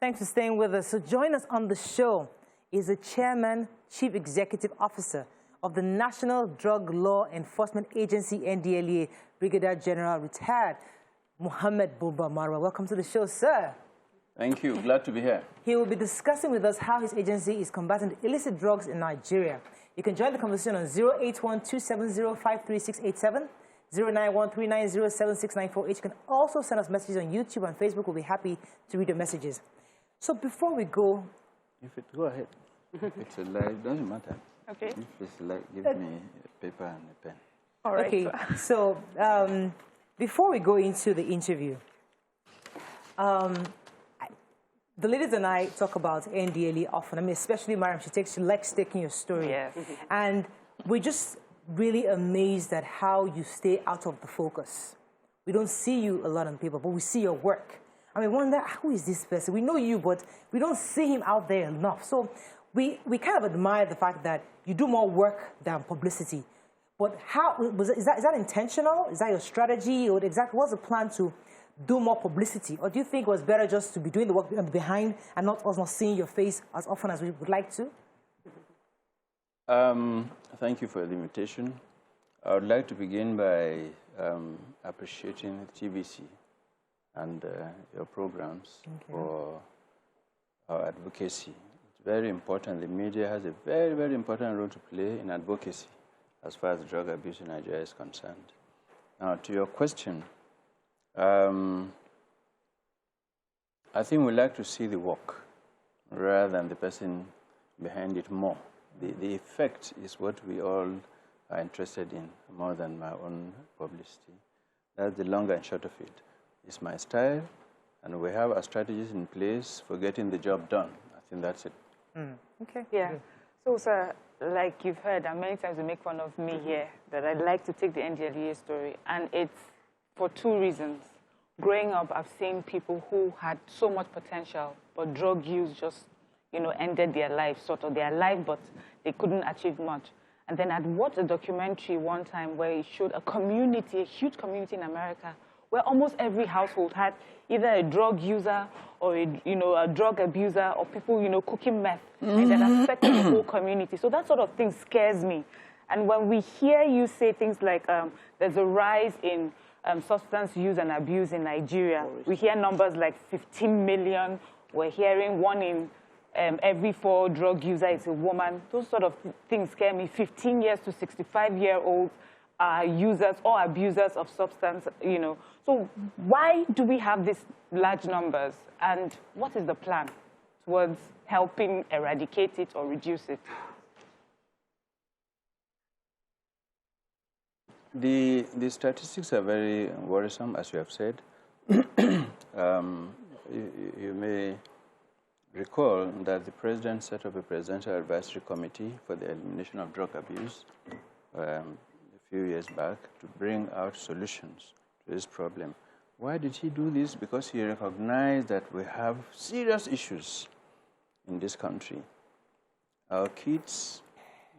Thanks for staying with us. So join us on the show is the Chairman, Chief Executive Officer of the National Drug Law Enforcement Agency, NDLEA, Brigadier General Retired Mohammad Buba Marwa. Welcome to the show, sir. Thank you. Glad to be here. He will be discussing with us how his agency is combating the illicit drugs in Nigeria. You can join the conversation on 081-270-53687, 091-390-76948. You can also send us messages on YouTube and Facebook. We'll be happy to read your messages. So before we go... Go ahead. If it's a lie, it doesn't matter. Okay. If it's like, give me a paper and a pen. All right. Okay, so before we go into the interview, the ladies and I talk about NDLEA often. I mean, especially Mariam, she likes taking your story. Yes. And we're just really amazed at how you stay out of the focus. We don't see you a lot on paper, but we see your work. I mean, wonder, who is this person? We know you, but we don't see him out there enough. So we kind of admire the fact that you do more work than publicity. But is that intentional? Is that your strategy? Or exactly what's the plan to do more publicity? Or do you think it was better just to be doing the work behind and not seeing your face as often as we would like to? Thank you for the invitation. I would like to begin by appreciating TVC and your programs for our advocacy. It's very important. The media has a very, very important role to play in advocacy as far as drug abuse in Nigeria is concerned. Now, to your question, I think we like to see the work rather than the person behind it more. The effect is what we all are interested in more than my own publicity. That's the long and short of it. It's my style, and we have our strategies in place for getting the job done. I think that's it. Okay. Yeah. So, sir, like you've heard, and many times you make fun of me here, that I like to take the NDLEA story, and it's for two reasons. Growing up, I've seen people who had so much potential, but drug use just, ended their life, sort of their life, but they couldn't achieve much. And then I'd watched a documentary one time where it showed a community, a huge community in America, where almost every household had either a drug user or a drug abuser or people, cooking meth, and that affected the whole community. So that sort of thing scares me. And when we hear you say things like there's a rise in substance use and abuse in Nigeria, we hear numbers like 15 million. We're hearing 1 in every 4 drug user is a woman. Those sort of things scare me. 15 years to 65-year-olds are users or abusers of substance, So why do we have these large numbers? And what is the plan towards helping eradicate it or reduce it? The statistics are very worrisome, as you have said. You may recall that the president set up a presidential advisory committee for the elimination of drug abuse a few years back to bring out solutions to this problem. Why did he do this? Because he recognized that we have serious issues in this country. Our kids,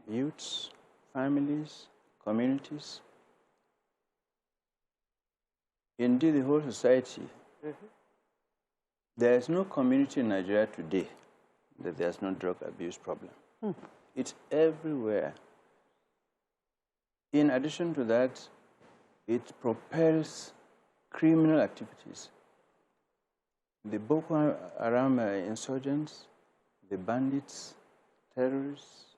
youths, families, communities, indeed the whole society. There is no community in Nigeria today that there's no drug abuse problem. It's everywhere. In addition to that, it propels criminal activities. The Boko Haram insurgents, the bandits, terrorists,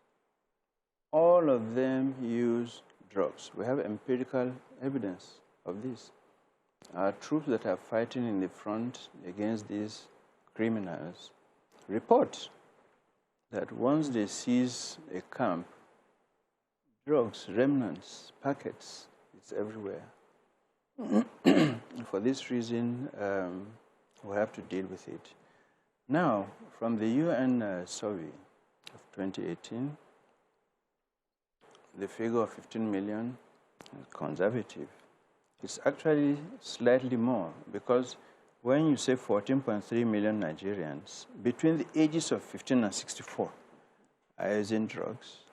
all of them use drugs. We have empirical evidence of this. Our troops that are fighting in the front against these criminals report that once they seize a camp, drugs, remnants, packets, it's everywhere. For this reason, we have to deal with it. Now, from the UN survey of 2018, the figure of 15 million is conservative. It's actually slightly more, because when you say 14.3 million Nigerians between the ages of 15 and 64 are using drugs,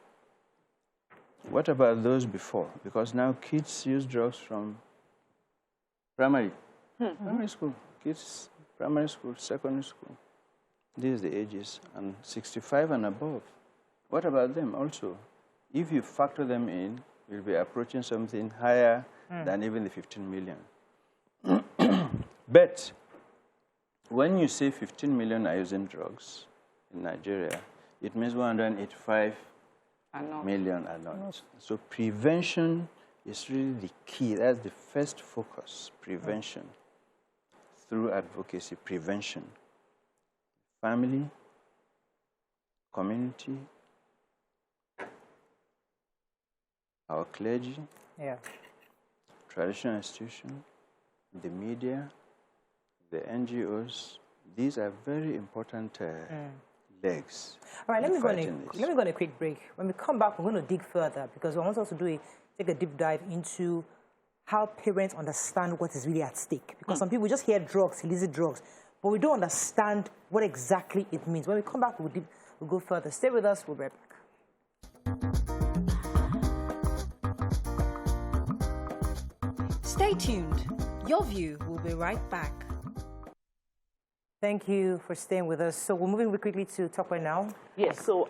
what about those before? Because now kids use drugs from primary school, kids, primary school, secondary school. These are the ages, and 65 and above. What about them also? If you factor them in, you'll be approaching something higher than even the 15 million. But when you say 15 million are using drugs in Nigeria, it means 185 million are not. So prevention is really the key. That's the first focus, prevention. Through advocacy, prevention. Family, community, our clergy, traditional institutions, the media, the NGOs. These are very important legs. All right, let me go on a quick break. When we come back, we're going to dig further because we want us to take a deep dive into how parents understand what is really at stake. Because some people just hear drugs, illicit drugs, but we don't understand what exactly it means. When we come back, we'll go further. Stay with us. We'll be right back. Stay tuned. Your View will be right back. Thank you for staying with us. So we're moving quickly to talk right now. Yes, so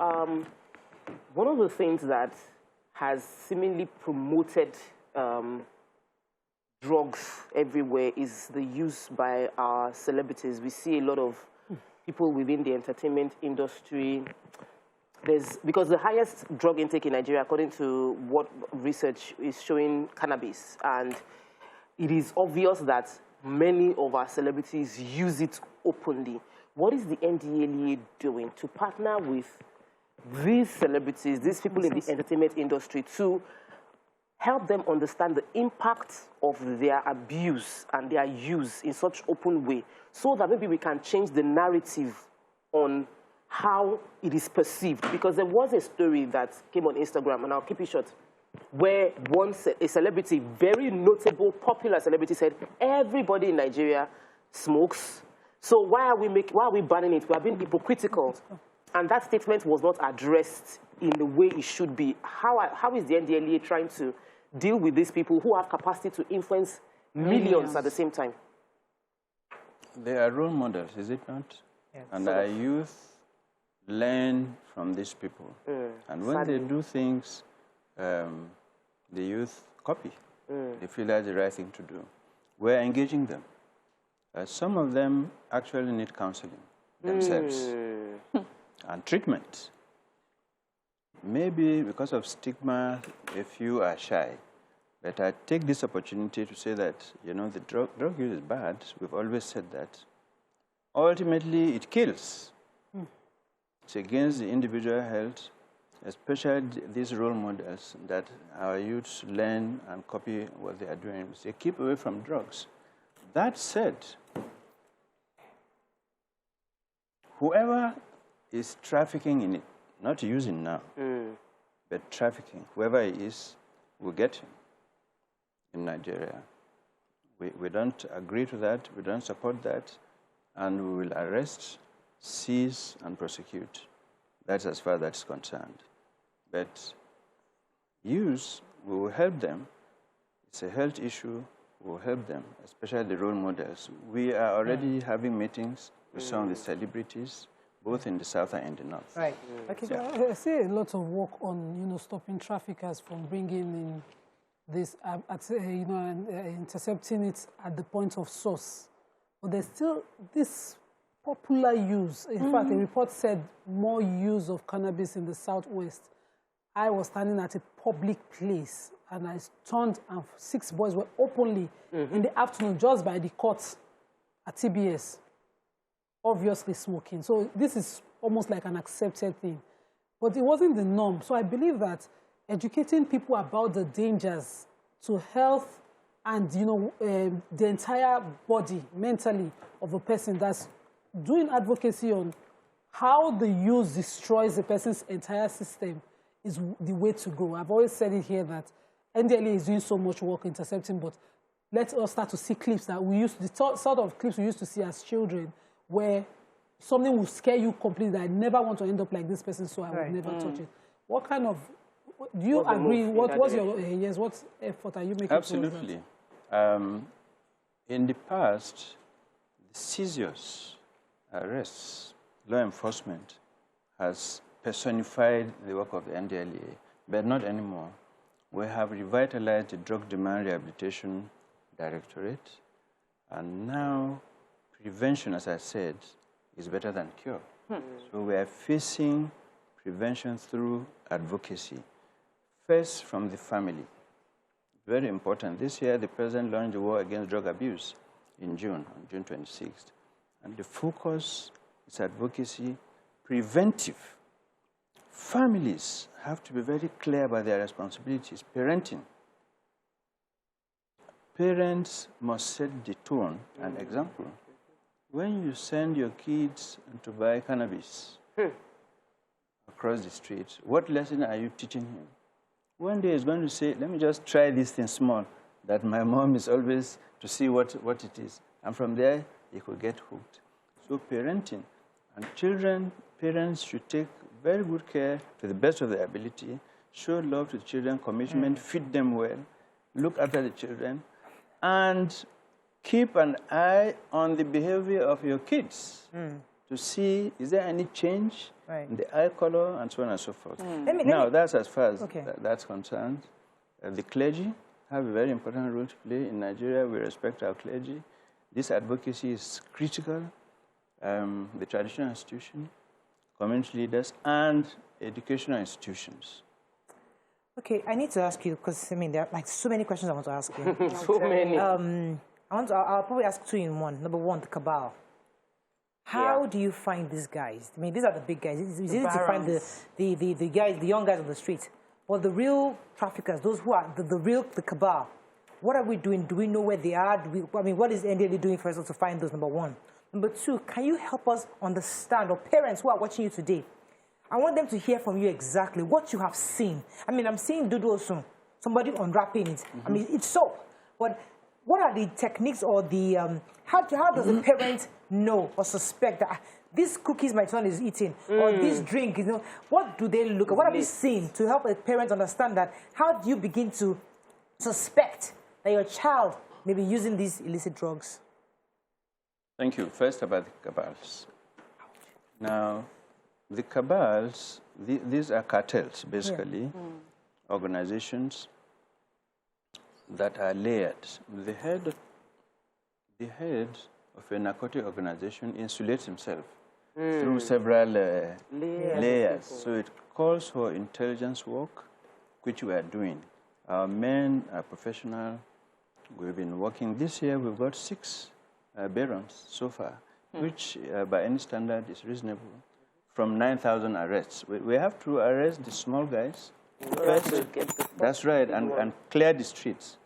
one of the things that has seemingly promoted drugs everywhere is the use by our celebrities. We see a lot of people within the entertainment industry. Because the highest drug intake in Nigeria, according to what research is showing, cannabis. And it is obvious that many of our celebrities use it openly. What is the NDLEA doing to partner with these celebrities, these people in the entertainment industry, to help them understand the impact of their abuse and their use in such open way, so that maybe we can change the narrative on how it is perceived? Because there was a story that came on Instagram, and I'll keep it short, where a celebrity, very notable, popular celebrity, said, everybody in Nigeria smokes, so why are we banning it? We are being hypocritical. And that statement was not addressed in the way it should be. How is the NDLEA trying to deal with these people who have capacity to influence millions at the same time? They are role models, is it not? Yeah. And our youth learn from these people. And when they do things, the youth copy. They feel that's the right thing to do. We're engaging them. Some of them actually need counseling themselves and treatment. Maybe because of stigma, a few are shy. But I take this opportunity to say that, you know, the drug use is bad. We've always said that. Ultimately, it kills. It's against the individual health, especially these role models that our youths learn and copy what they are doing. They keep away from drugs. That said, whoever is trafficking in it, not using now, but trafficking, whoever he is, will get him in Nigeria. We don't agree to that, we don't support that, and we will arrest, seize, and prosecute. That's as far as that's concerned. But use, we will help them. It's a health issue, we will help them, especially the role models. We are already having meetings with some of the celebrities, both in the south and in the north. Right. Okay. So I see a lot of work on, stopping traffickers from bringing in this, intercepting it at the point of source. But there's still this popular use. In fact, a report said more use of cannabis in the southwest. I was standing at a public place, and I turned, and 6 boys were openly in the afternoon, just by the court at TBS, obviously smoking. So this is almost like an accepted thing. But it wasn't the norm. So I believe that educating people about the dangers to health and, the entire body, mentally, of a person, that's doing advocacy on how the use destroys a person's entire system is the way to go. I've always said it here that NDLEA is doing so much work intercepting, but let us start to see clips that we used, the sort of clips we used to see as children, where something will scare you completely, that I never want to end up like this person, so I would never touch it. What kind of, do you agree? What's your, what effort are you making? Absolutely. In the past, the seizures, arrests, law enforcement has personified the work of the NDLEA, but not anymore. We have revitalized the Drug Demand Rehabilitation Directorate, and now prevention, as I said, is better than cure. So we are facing prevention through advocacy, first from the family. Very important. This year, the President launched the war against drug abuse in June, on June 26th. And the focus is advocacy, preventive. Families have to be very clear about their responsibilities. Parenting. Parents must set the tone and example. When you send your kids to buy cannabis across the street, what lesson are you teaching him? One day he's going to say, let me just try this thing small, that my mom is always to see what it is. And from there, he could get hooked. So parenting. And children, parents should take very good care to the best of their ability, show love to the children, commitment, feed them well, look after the children, and keep an eye on the behavior of your kids to see, is there any change in the eye color, and so on and so forth. Now, that's as far as that's concerned. The clergy have a very important role to play. In Nigeria, we respect our clergy. This advocacy is critical. The traditional institution, community leaders, and educational institutions. Okay, I need to ask you, because, I mean, there are like so many questions I want to ask you. So many. I'll probably ask two in one. Number one, the cabal. How do you find these guys? I mean, these are the big guys. It's easy to find the guys, the young guys on the street. But the real traffickers, those who are the cabal, what are we doing? Do we know where they are? I mean, what is NDLEA doing for us to find those, number one? Number two, can you help us understand, or parents who are watching you today, I want them to hear from you exactly what you have seen. I mean, I'm seeing Dudu soon, somebody unwrapping it. I mean, it's soap. But what are the techniques or the, how does the parent know or suspect that these cookies my son is eating or this drink, you know, what do they look at? What have you seen to help a parent understand that? How do you begin to suspect that your child may be using these illicit drugs? Thank you. First about the cabals. Now, the cabals, these are cartels, basically, organizations that are layered. The head of a narcotic organization insulates himself through several layers. So it calls for intelligence work, which we are doing. Our men are professional. We've been working. This year, we've got 6 barons so far, which by any standard is reasonable, from 9,000 arrests. We have to arrest the small guys first. That's right, and clear the streets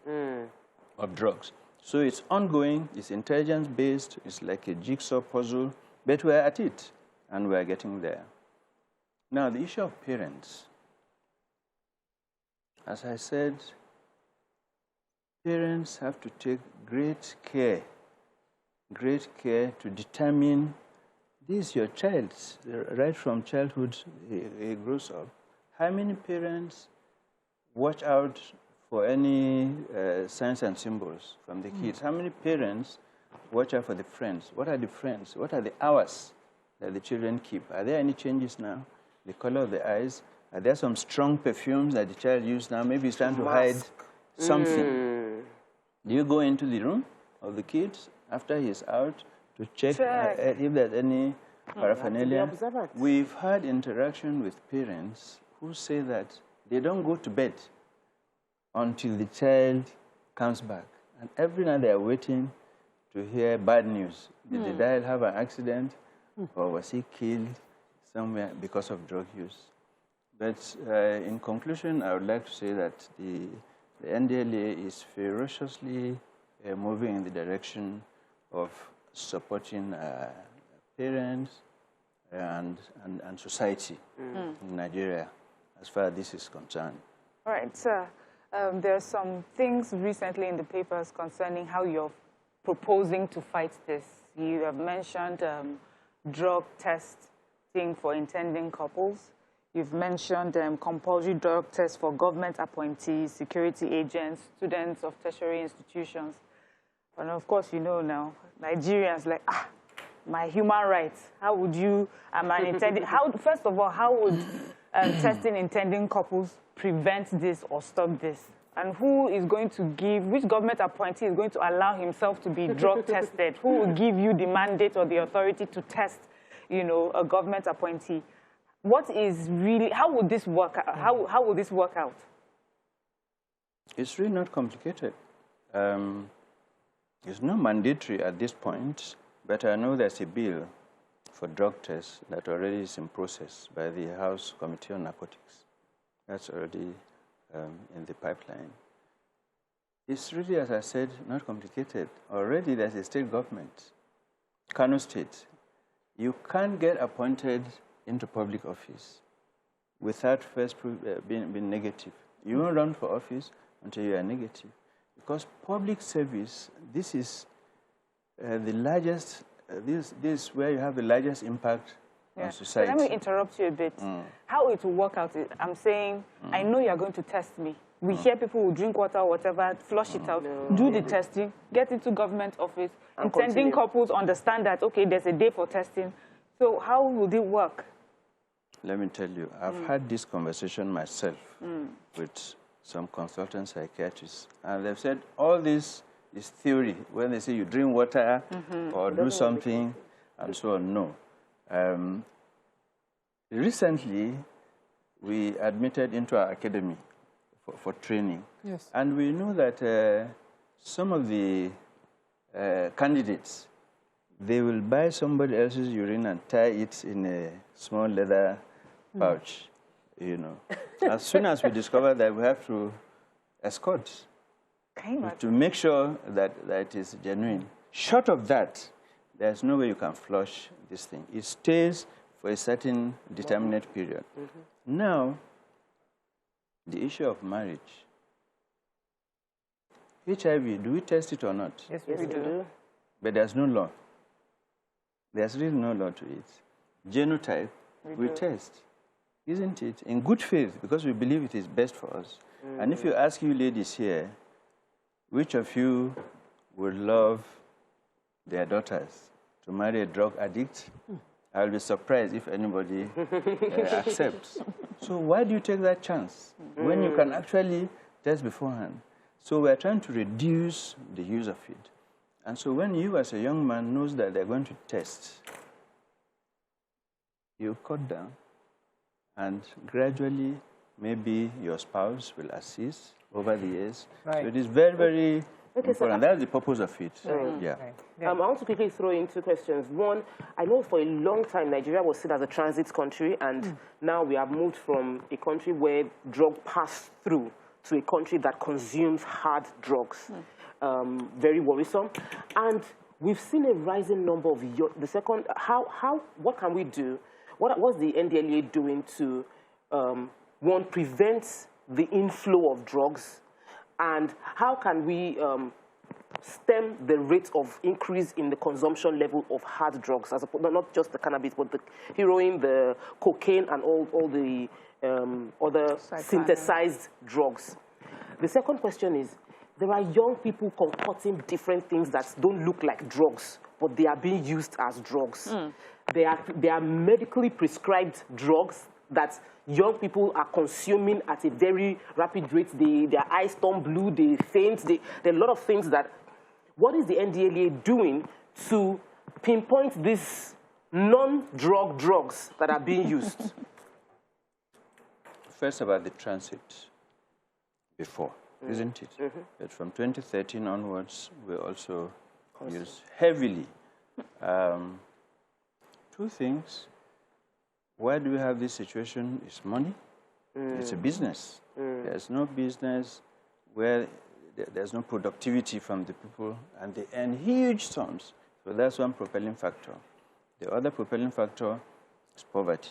of drugs. So it's ongoing, it's intelligence-based, it's like a jigsaw puzzle, but we're at it, and we're getting there. Now, the issue of parents. As I said, parents have to take great care to determine this is your child, right from childhood, he grows up. How many parents watch out for any signs and symbols from the kids? How many parents watch out for the friends? What are the friends? What are the hours that the children keep? Are there any changes now? The color of the eyes? Are there some strong perfumes that the child uses now? Maybe he's trying to hide something. Do you go into the room of the kids after he's out to check if there's any paraphernalia? We've had interaction with parents who say that they don't go to bed until the child comes back. And every night they are waiting to hear bad news. Did the child have an accident? Or was he killed somewhere because of drug use? But in conclusion, I would like to say that the NDLEA is ferociously moving in the direction of supporting parents and society in Nigeria, as far as this is concerned. All right, sir. There are some things recently in the papers concerning how you're proposing to fight this. You have mentioned drug testing for intending couples. You've mentioned compulsory drug tests for government appointees, security agents, students of tertiary institutions. And of course, you know now, Nigerians like, my human rights? How would you, first of all, how would testing intending couples prevent this or stop this? And who is going to give, which government appointee is going to allow himself to be drug tested? Who will give you the mandate or the authority to test, you know, a government appointee? What is really, how would this work? How will this work out? It's really not complicated. It's not mandatory at this point, but I know there's a bill for drug tests that already is in process by the House Committee on Narcotics. That's already in the pipeline. It's really, as I said, not complicated. Already there's a state government, Kano State. You can't get appointed into public office without first being negative. You won't run for office until you are negative. Because public service, this is the largest, this is where you have the largest impact on society. So let me interrupt you a bit. How it will work out is, I'm saying, I know you're going to test me. We hear people who drink water or whatever, flush it out, do the testing, get into government office, intending couples understand that, okay, there's a day for testing. So how would it work? Let me tell you, I've had this conversation myself with some consultant psychiatrists, and they've said all this is theory. When they say you drink water or do something, and so on, no. Recently, we admitted into our academy for training. Yes. And we know that some of the candidates, they will buy somebody else's urine and tie it in a small leather pouch, you know. As soon as we discover that, we have to escort to make sure that it is genuine. Short of that, there's no way you can flush this thing. It stays for a certain determinate period. Now, the issue of marriage. HIV, do we test it or not? Yes, we do. But there's no law. There's really no law to it. Genotype, we test, isn't it? In good faith, because we believe it is best for us. And if you ask you ladies here, which of you would love their daughters to marry a drug addict? I'll be surprised if anybody accepts. So why do you take that chance when you can actually test beforehand? So we're trying to reduce the use of it. And so when you as a young man knows that they're going to test, you cut down, and gradually maybe your spouse will assist over the years. Right. So it is very, very important. That's the purpose of it. Yeah. I want to quickly throw in two questions. One, I know for a long time Nigeria was seen as a transit country, and now we have moved from a country where drug passed through to a country that consumes hard drugs. Very worrisome. And we've seen a rising number of the second. What can we do? What's the NDLEA doing to one, prevent the inflow of drugs, and how can we stem the rate of increase in the consumption level of hard drugs, as not just the cannabis, but the heroin, the cocaine, and all the other synthesized drugs? The second question is, there are young people concocting different things that don't look like drugs, but they are being used as drugs. They are medically prescribed drugs that young people are consuming at a very rapid rate. Their eyes turn blue, they faint, there are a lot of things that... What is the NDLEA doing to pinpoint these non-drug drugs that are being used? First about the transit before, isn't it? But from 2013 onwards, we also use heavily. Two things. Why do we have this situation? It's money. It's a business. There's no business where there's no productivity from the people, and they earn huge sums. So that's one propelling factor. The other propelling factor is poverty.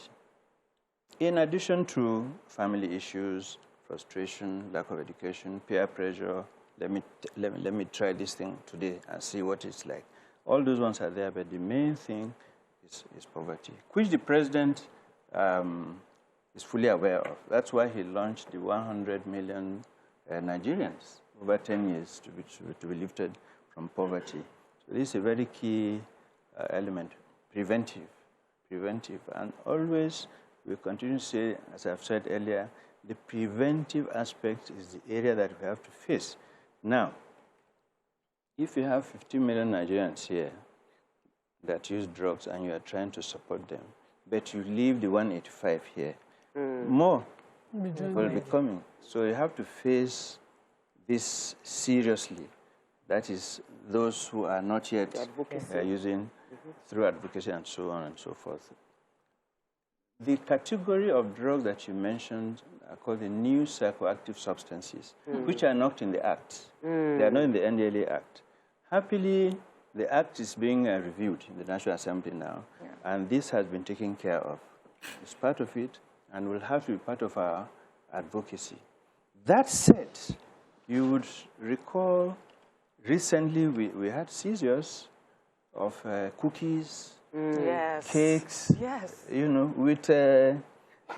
In addition to family issues, frustration, lack of education, peer pressure, let me try this thing today and see what it's like. All those ones are there, but the main thing is poverty, which the president is fully aware of. That's why he launched the 100 million Nigerians over 10 years to be lifted from poverty. So this is a very key element, preventive. And always we continue to say, as I've said earlier, the preventive aspect is the area that we have to face. Now, if you have 50 million Nigerians here that use drugs and you are trying to support them, but you leave the 185 here, more will be coming. So you have to face this seriously. That is, those who are not yet using through advocacy and so on and so forth. The category of drugs that you mentioned are called the new psychoactive substances, which are not in the Act. They are not in the NDLEA Act. Happily, the Act is being reviewed in the National Assembly now, and this has been taken care of. It's part of it, and will have to be part of our advocacy. That said, you would recall recently we had seizures of cookies, cakes, you know, with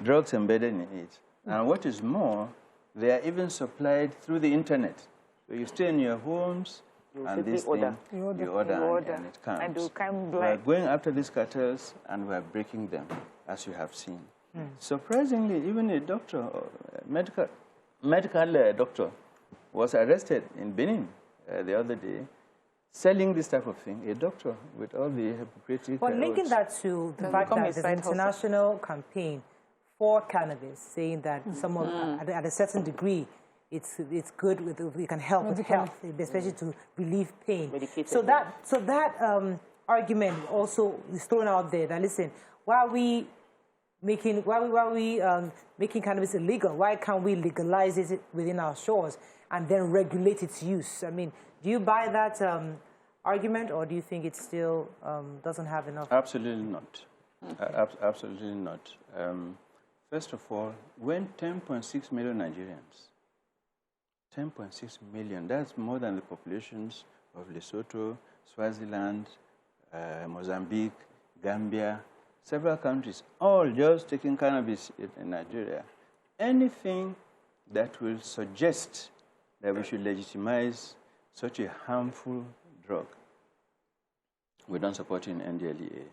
drugs embedded in it. And what is more, they are even supplied through the internet. So you stay in your homes, and this thing, you order and it comes. We are going after these cartels, and we are breaking them, as you have seen. Surprisingly, even a doctor, medical doctor, was arrested in Benin the other day, selling this type of thing, a doctor with all the hypocritical... But linking that to the fact that there's an international campaign for cannabis, saying that some of, at a certain degree, it's good, it can help with health, especially to relieve pain. So that argument also is thrown out there that, listen, why are we making cannabis illegal? Why can't we legalize it within our shores and then regulate its use? I mean, do you buy that argument, or do you think it still doesn't have enough? Absolutely not. Absolutely not. First of all, when 10.6 million Nigerians, 10.6 million, that's more than the populations of Lesotho, Swaziland, Mozambique, Gambia, several countries, all just taking cannabis in Nigeria. Anything that will suggest that we should legitimize such a harmful drug, we don't support it in NDLEA.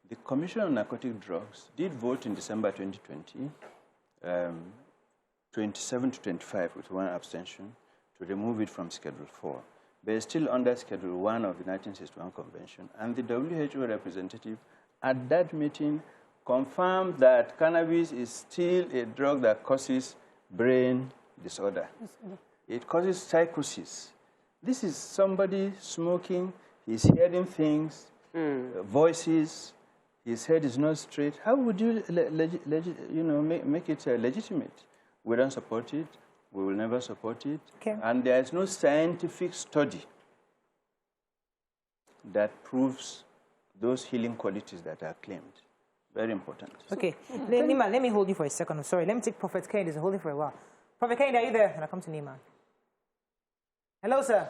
The Commission on Narcotic Drugs did vote in December 2020, 27 to 25 with one abstention, to remove it from Schedule 4. But it's still under Schedule 1 of the 1961 Convention, and the WHO representative at that meeting confirmed that cannabis is still a drug that causes brain disorder. It causes psychosis. This is somebody smoking, he's hearing things, voices, his head is not straight. How would you make it legitimate? We don't support it. We will never support it. Okay. And there is no scientific study that proves those healing qualities that are claimed. Very important. Okay. Nima, let me hold you for a second. I'm sorry. Let me take Prophet Kennedy and hold him for a while. Prophet Kennedy, are you there? And I'll come to Nima. Hello, sir.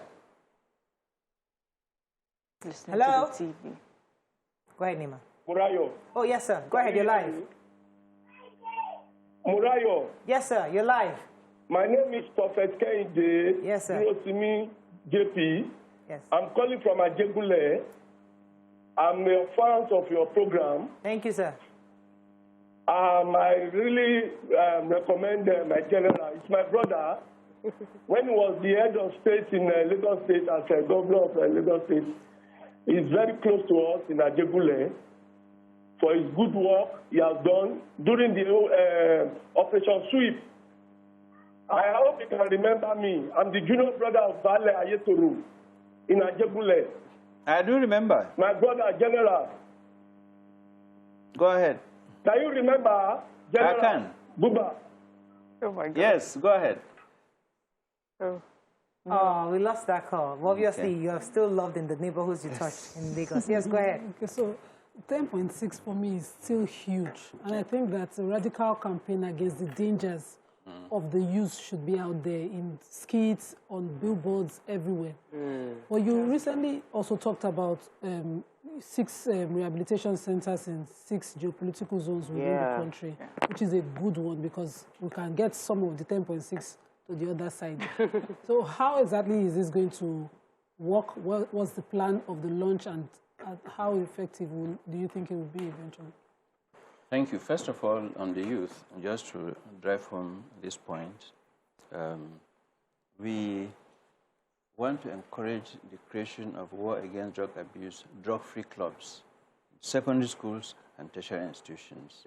Listening Hello? to the TV. Go ahead, Nima. Murayo. Oh, yes, sir. Go ahead. You're live. Murayo. Yes, sir. You're live. My name is Prophet Kennedy. Yes, sir. Hirosimi JP. Yes. I'm calling from Ajegule. I'm a fan of your program. Thank you, sir. I really recommend my general. It's my brother. When he was the head of state in Lagos State, as a governor of Lagos State, he's very close to us in Ajegule for his good work he has done during the Operation Sweep. I hope you can remember me. I'm the junior brother of Vale Ayetoru in Ajegule. I do remember. My brother, General. Go ahead. Can you remember General I can. Buba? Oh, my God. Yes, go ahead. Oh, we lost that call. Well, obviously, you are still loved in the neighborhoods you touched in Lagos. Yes, go ahead. Okay, so 10.6 for me is still huge. And I think that a radical campaign against the dangers of the use should be out there in skits, on billboards, everywhere. Well, you recently also talked about 6 rehabilitation centers in 6 geopolitical zones within the country, which is a good one because we can get some of the 10.6 to the other side. So how exactly is this going to work? What's the plan of the launch, and how effective do you think it will be eventually? Thank you. First of all, on the youth, just to drive home this point, we want to encourage the creation of war against drug abuse, drug-free clubs, secondary schools and tertiary institutions.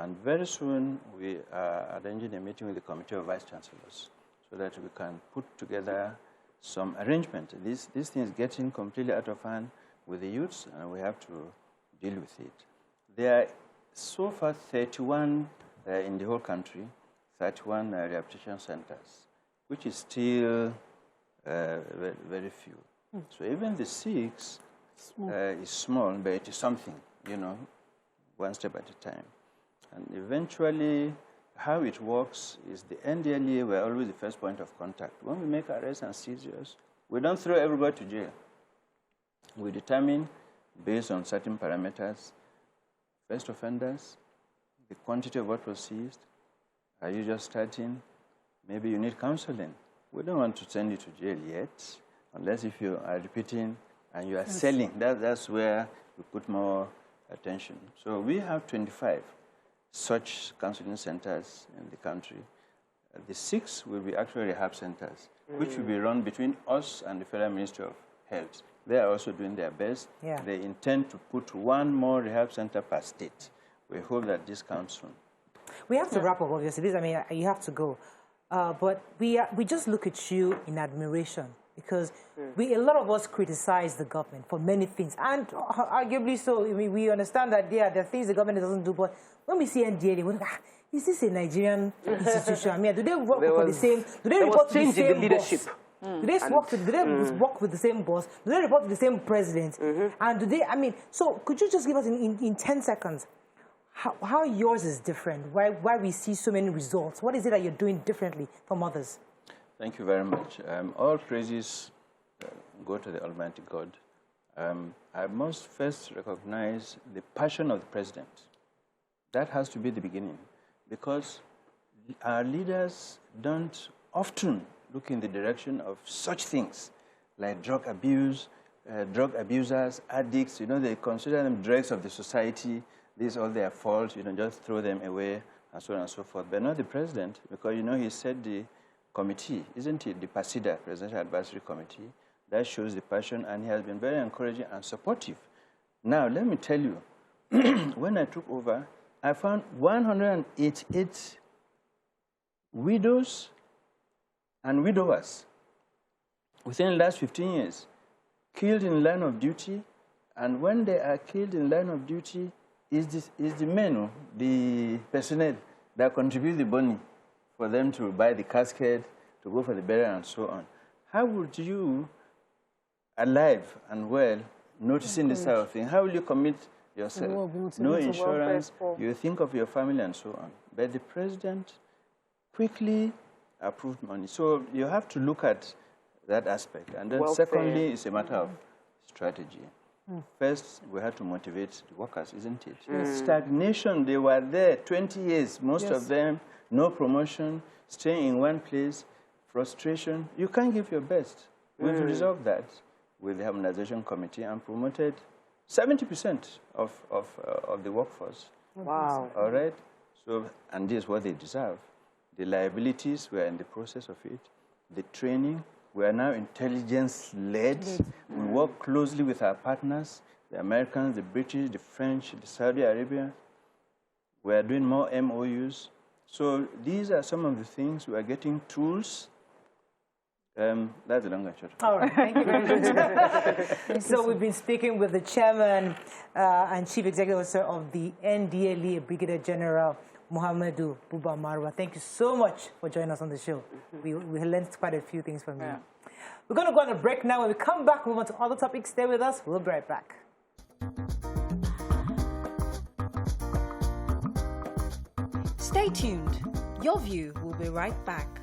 And very soon we are arranging a meeting with the Committee of Vice Chancellors so that we can put together some arrangement. This thing is getting completely out of hand with the youths, and we have to deal with it. There are so far 31 in the whole country, 31 rehabilitation centers, which is still very, very few. So even the 6 is small, but it is something, one step at a time. And eventually, how it works is the NDLEA were always the first point of contact. When we make arrests and seizures, we don't throw everybody to jail. We determine, based on certain parameters, first offenders, the quantity of what was seized. Are you just starting? Maybe you need counseling. We don't want to send you to jail yet, unless if you are repeating and you are selling. That's where we put more attention. So we have 25 such counseling centers in the country. The 6 will be actually rehab centers, which will be run between us and the Federal Ministry of Health. They are also doing their best. Yeah. They intend to put 1 more rehab center per state. We hope that this comes soon. We have to wrap up, obviously. I mean, you have to go. But we just look at you in admiration because a lot of us criticize the government for many things. And arguably so. I mean, we understand that there are things the government doesn't do. But when we see NDLEA, we think, is this a Nigerian institution? I mean, do they work for the same? Do they report to the same leadership? Do they work with the same boss? Do they report to the same president? And do they, so could you just give us in 10 seconds how yours is different? Why we see so many results? What is it that you're doing differently from others? Thank you very much. All praises go to the Almighty God. I must first recognize the passion of the president. That has to be the beginning, because our leaders don't often look in the direction of such things like drug abuse, drug abusers, addicts. They consider them dregs of the society. This is all their fault. Just throw them away and so on and so forth. But not the president, because he said the committee, isn't it? The PASIDA, Presidential Advisory Committee, that shows the passion, and he has been very encouraging and supportive. Now, let me tell you, when I took over, I found 188 widows and widowers within the last 15 years killed in line of duty. And when they are killed in line of duty, is the men, the personnel that contribute the money for them to buy the casket, to go for the burial and so on. How would you, alive and well, noticing this sort of thing, how will you commit yourself? No insurance, you think of your family and so on. But the president quickly approved money. So you have to look at that aspect. And then secondly, it's a matter of strategy. First, we had to motivate the workers, isn't it? Stagnation, they were there 20 years, most of them, no promotion, staying in one place, frustration. You can't give your best. We've resolved that with the Harmonization Committee and promoted 70% of the workforce. Wow. All right? So, and this is what they deserve. The liabilities, we are in the process of it. The training, we are now intelligence-led. We work closely with our partners, the Americans, the British, the French, the Saudi Arabia. We are doing more MOUs. So these are some of the things. We are getting tools. That's a longer shot. All right, thank you very much. So we've been speaking with the chairman and chief executive officer of the NDLEA, Brigadier General Mohammad Buba Marwa. Thank you so much for joining us on the show. We learned quite a few things from you. We're going to go on a break now. When we come back, we'll move on to other topics. Stay with us. We'll be right back. Stay tuned. Your View will be right back.